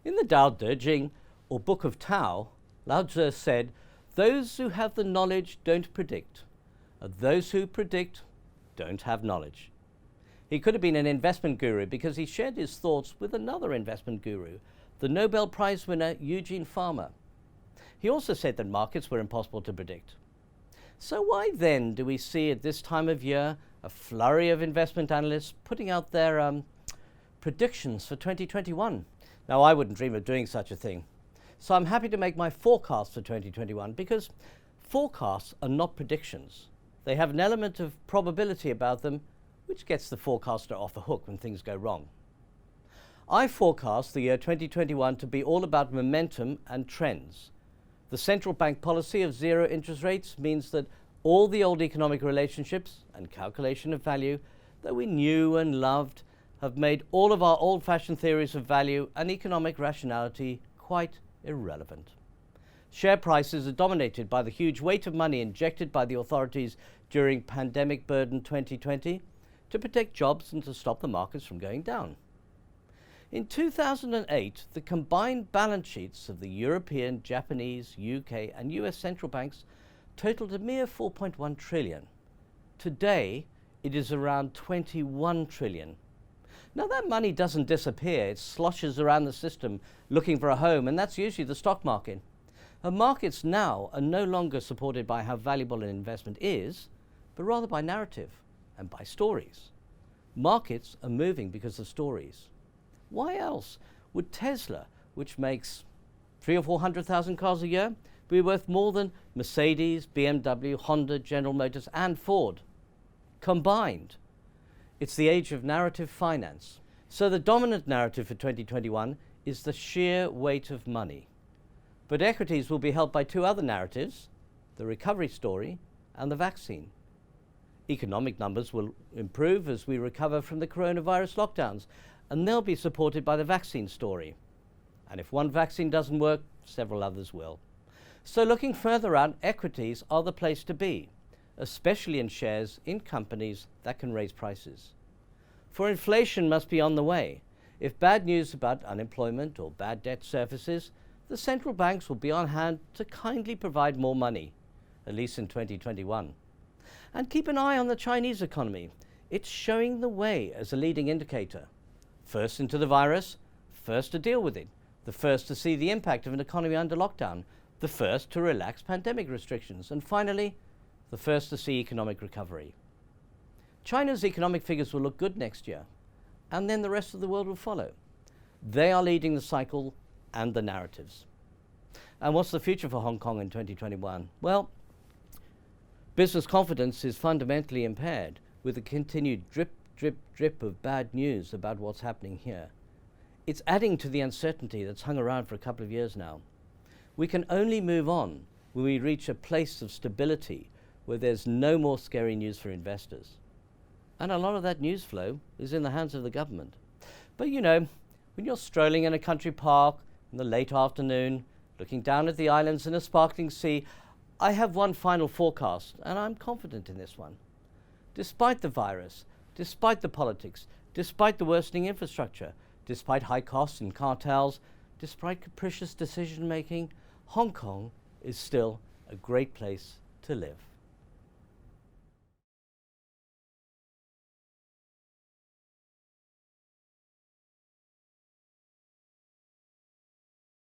In the Tao Te Ching, or Book of Tao, Lao Tzu said, "Those who have the knowledge don't predict, and those who predict don't have knowledge." He could have been an investment guru because he shared his thoughts with another investment guru, the Nobel Prize winner Eugene Farmer. He also said that markets were impossible to predict. So why then do we see at this time of year a flurry of investment analysts putting out their predictions for 2021? Now, I wouldn't dream of doing such a thing. So I'm happy to make my forecast for 2021 because forecasts are not predictions. They have an element of probability about them, which gets the forecaster off the hook when things go wrong. I forecast the year 2021 to be all about momentum and trends. The central bank policy of zero interest rates means that all the old economic relationships and calculation of value that we knew and loved have made all of our old-fashioned theories of value and economic rationality quite irrelevant. Share prices are dominated by the huge weight of money injected by the authorities during pandemic-burdened 2020 to protect jobs and to stop the markets from going down. In 2008, the combined balance sheets of the European, Japanese, UK and US central banks totaled a mere 4.1 trillion. Today, it is around 21 trillion. Now, that money doesn't disappear. It sloshes around the system looking for a home, and that's usually the stock market. And markets now are no longer supported by how valuable an investment is, but rather by narrative and by stories. Markets are moving because of stories. Why else would Tesla, which makes 300,000 or 400,000 cars a year, be worth more than Mercedes, BMW, Honda, General Motors, and Ford combined? It's the age of narrative finance. So the dominant narrative for 2021 is the sheer weight of money. But equities will be helped by two other narratives, the recovery story and the vaccine. Economic numbers will improve as we recover from the coronavirus lockdowns, and they'll be supported by the vaccine story. And if one vaccine doesn't work, several others will. So looking further out, equities are the place to be, especially in shares in companies that can raise prices. For inflation must be on the way. If bad news about unemployment or bad debt surfaces, the central banks will be on hand to kindly provide more money, at least in 2021. And keep an eye on the Chinese economy. It's showing the way as a leading indicator. First into the virus, first to deal with it, the first to see the impact of an economy under lockdown, the first to relax pandemic restrictions, and finally, the first to see economic recovery. China's economic figures will look good next year, and then the rest of the world will follow. They are leading the cycle and the narratives. And what's the future for Hong Kong in 2021? Well, business confidence is fundamentally impaired with the continued drip, drip, drip of bad news about what's happening here. It's adding to the uncertainty that's hung around for a couple of years now. We can only move on when we reach a place of stability where there's no more scary news for investors. And a lot of that news flow is in the hands of the government. But you know, when you're strolling in a country park in the late afternoon, looking down at the islands and a sparkling sea, I have one final forecast, and I'm confident in this one. Despite the virus, despite the politics, despite the worsening infrastructure, despite high costs and cartels, despite capricious decision-making, Hong Kong is still a great place to live.